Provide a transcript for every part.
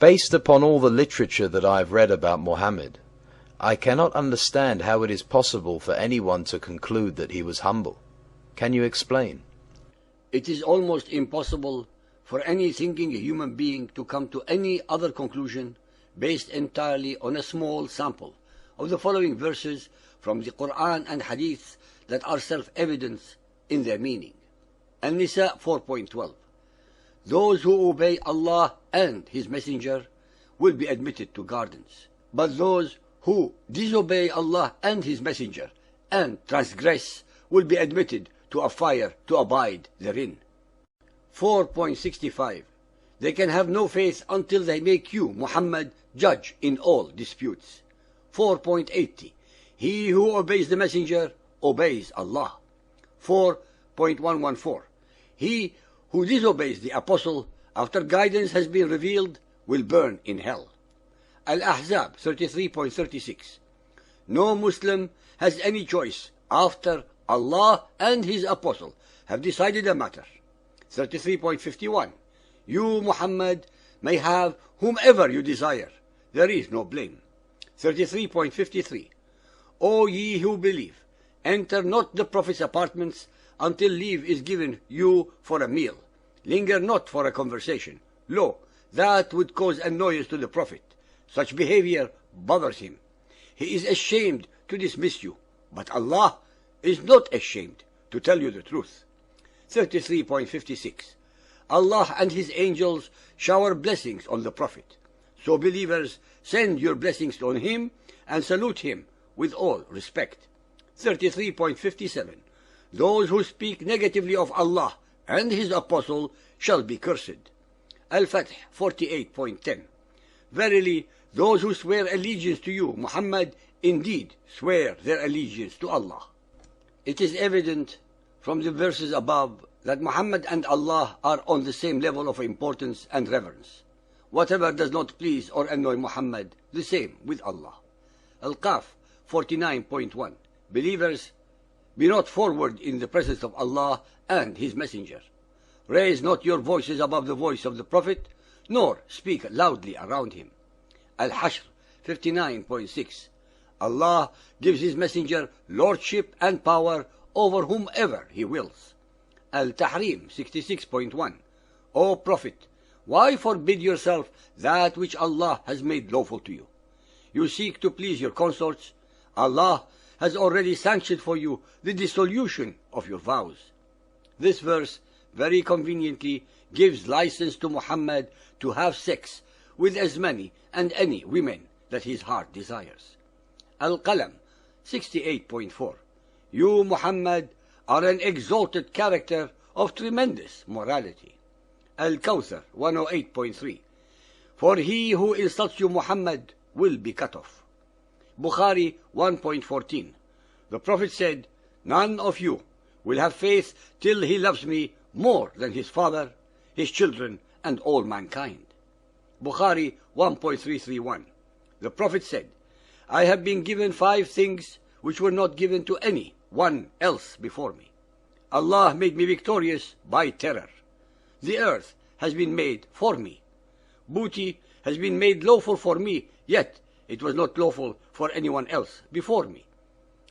Based upon all the literature that I have read about Muhammad, I cannot understand how it is possible for anyone to conclude that he was humble. Can you explain? It is almost impossible for any thinking human being to come to any other conclusion based entirely on a small sample of the following verses from the Quran and Hadith that are self-evident in their meaning. An-Nisa 4.12. Those who obey Allah and His Messenger will be admitted to gardens, but those who disobey Allah and His Messenger and transgress will be admitted to a fire to abide therein. 4.65. They can have no faith until they make you, Muhammad, judge in all disputes. 4.80. He who obeys the Messenger obeys Allah. 4.114. He who disobeys the Apostle after guidance has been revealed will burn in hell. Al-Ahzab 33.36. No Muslim has any choice after Allah and His Apostle have decided a matter. 33.51. You, Muhammad, may have whomever you desire. There is no blame. 33.53. O ye who believe, enter not the Prophet's apartments until leave is given you for a meal. Linger not for a conversation. Lo, that would cause annoyance to the Prophet. Such behavior bothers him. He is ashamed to dismiss you, but Allah is not ashamed to tell you the truth. 33.56. Allah and His angels shower blessings on the Prophet. So believers, send your blessings on him and salute him with all respect. 33.57. Those who speak negatively of Allah and His Apostle shall be cursed. Al-Fath 48.10. Verily, those who swear allegiance to you, Muhammad, indeed swear their allegiance to Allah. It is evident from the verses above that Muhammad and Allah are on the same level of importance and reverence. Whatever does not please or annoy Muhammad, the same with Allah. Al-Qaf 49.1. Believers, be not forward in the presence of Allah and His Messenger. Raise not your voices above the voice of the Prophet, nor speak loudly around him. Al-Hashr 59.6. Allah gives His Messenger lordship and power over whomever He wills. Al-Tahrim 66.1. O Prophet, why forbid yourself that which Allah has made lawful to you? You seek to please your consorts. Allah has already sanctioned for you the dissolution of your vows. This verse very conveniently gives license to Muhammad to have sex with as many and any women that his heart desires. Al-Qalam 68.4. You, Muhammad, are an exalted character of tremendous morality. Al-Kawthar 108.3. For he who insults you, Muhammad, will be cut off. Bukhari 1.14. The Prophet said, none of you will have faith till he loves me more than his father, his children, and all mankind. Bukhari 1.331. The Prophet said, I have been given 5 things which were not given to any one else before me. Allah made me victorious by terror. The earth has been made for me. Booty has been made lawful for me, yet it was not lawful for anyone else before me.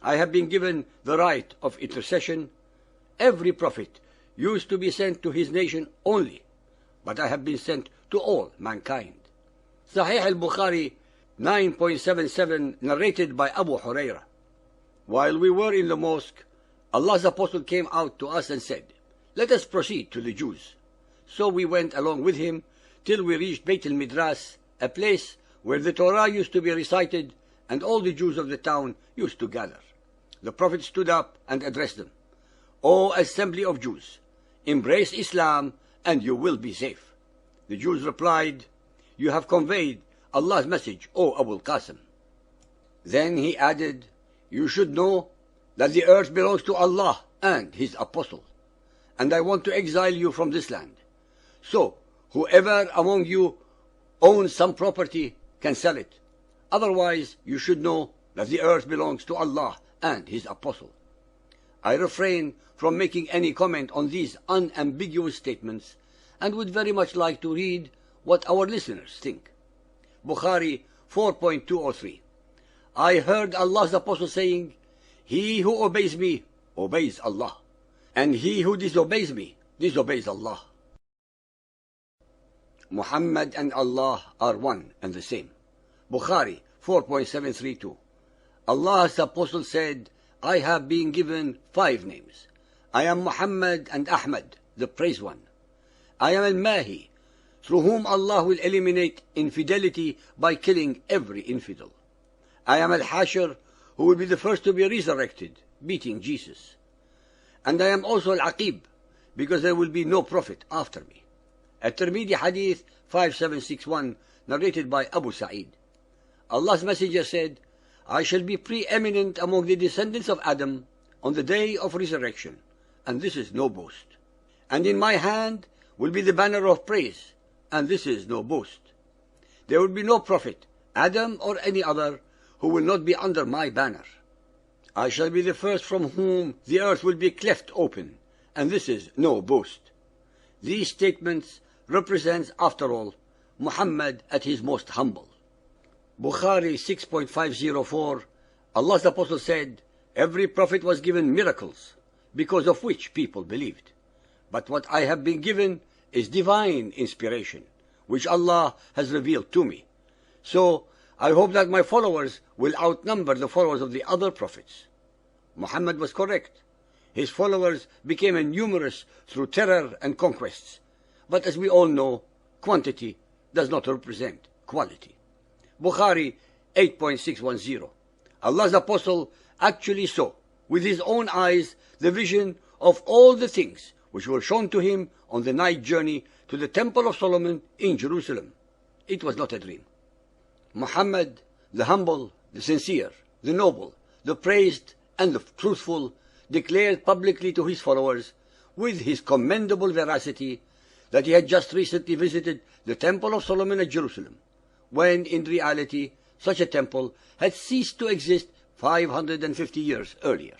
I have been given the right of intercession. Every prophet used to be sent to his nation only, but I have been sent to all mankind. Sahih al-Bukhari 9.77, narrated by Abu Huraira. While we were in the mosque, Allah's apostle came out to us and said, let us proceed to the Jews. So we went along with him till we reached Beit al-Midras, a place where the Torah used to be recited and all the Jews of the town used to gather. The Prophet stood up and addressed them. O assembly of Jews, embrace Islam and you will be safe. The Jews replied, you have conveyed Allah's message, O Abu al-Qasim. Then he added, you should know that the earth belongs to Allah and His Apostle, and I want to exile you from this land. So, whoever among you owns some property can sell it. Otherwise, you should know that the earth belongs to Allah and His Apostle. I refrain from making any comment on these unambiguous statements and would very much like to read what our listeners think. Bukhari 4.203. I heard Allah's Apostle saying, "He who obeys me, obeys Allah, and he who disobeys me, disobeys Allah." Muhammad and Allah are one and the same. Bukhari 4.732. Allah's Apostle said, I have been given 5 names. I am Muhammad and Ahmad, the praised one. I am Al-Mahi, through whom Allah will eliminate infidelity by killing every infidel. I am Al-Hashir, who will be the first to be resurrected, beating Jesus. And I am also Al-Aqib, because there will be no prophet after me. At-Tirmidhi Hadith 5761, narrated by Abu Sa'id. Allah's Messenger said, I shall be preeminent among the descendants of Adam on the day of resurrection, and this is no boast. And in my hand will be the banner of praise, and this is no boast. There will be no prophet, Adam or any other, who will not be under my banner. I shall be the first from whom the earth will be cleft open, and this is no boast. These statements represent, after all, Muhammad at his most humble. Bukhari 6.504, Allah's Apostle said, every prophet was given miracles, because of which people believed. But what I have been given is divine inspiration, which Allah has revealed to me. So, I hope that my followers will outnumber the followers of the other prophets. Muhammad was correct. His followers became numerous through terror and conquests. But as we all know, quantity does not represent quality. Bukhari 8.610. Allah's Apostle actually saw with his own eyes the vision of all the things which were shown to him on the night journey to the Temple of Solomon in Jerusalem. It was not a dream. Muhammad, the humble, the sincere, the noble, the praised, and the truthful, declared publicly to his followers, with his commendable veracity, that he had just recently visited the Temple of Solomon at Jerusalem, when in reality such a temple had ceased to exist 550 years earlier.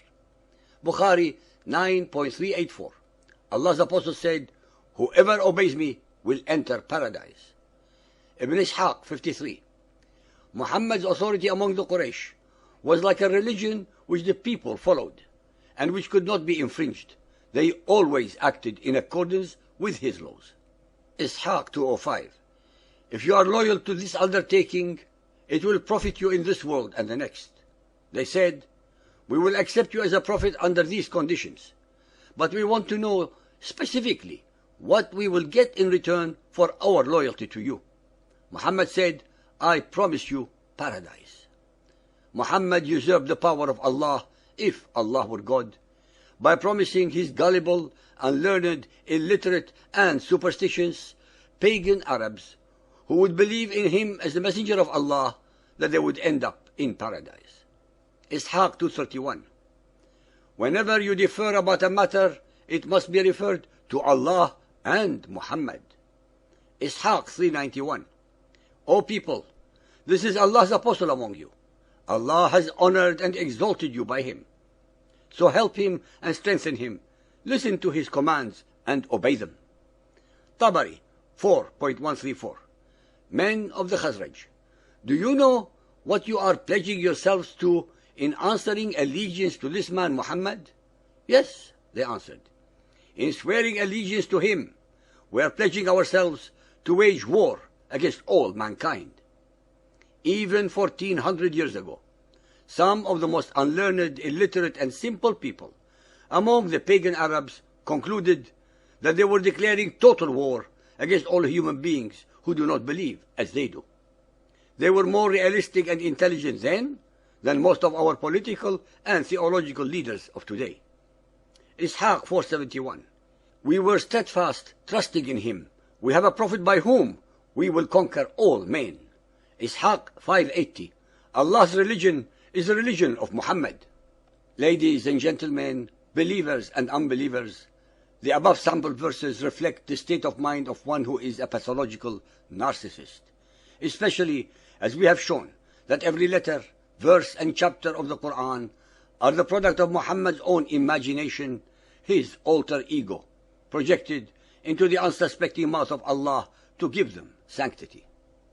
Bukhari 9.384. Allah's Apostle said, whoever obeys me will enter paradise. Ibn Ishaq 53. Muhammad's authority among the Quraysh was like a religion which the people followed, and which could not be infringed. They always acted in accordance with his laws. Ishaq 205. If you are loyal to this undertaking, it will profit you in this world and the next. They said, we will accept you as a prophet under these conditions, but we want to know specifically what we will get in return for our loyalty to you. Muhammad said, I promise you paradise. Muhammad usurped the power of Allah, if Allah were God, by promising his gullible, unlearned, illiterate, and superstitious pagan Arabs who would believe in him as the messenger of Allah, that they would end up in paradise. Ishaq 231. Whenever you differ about a matter, it must be referred to Allah and Muhammad. Ishaq 391. O people, this is Allah's apostle among you. Allah has honored and exalted you by him. So help him and strengthen him. Listen to his commands and obey them. Tabari 4.134. Men of the Khazraj, do you know what you are pledging yourselves to in answering allegiance to this man Muhammad? Yes, they answered. In swearing allegiance to him, we are pledging ourselves to wage war against all mankind. Even 1400 years ago, some of the most unlearned, illiterate, and simple people among the pagan Arabs concluded that they were declaring total war against all human beings who do not believe as they do. They were more realistic and intelligent then than most of our political and theological leaders of today. Ishaq 471. We were steadfast, trusting in him. We have a prophet by whom we will conquer all men. Ishaq 580. Allah's religion is the religion of Muhammad. Ladies and gentlemen, believers and unbelievers, the above sample verses reflect the state of mind of one who is a pathological narcissist, especially as we have shown that every letter, verse, and chapter of the Quran are the product of Muhammad's own imagination, his alter ego, projected into the unsuspecting mouth of Allah to give them sanctity.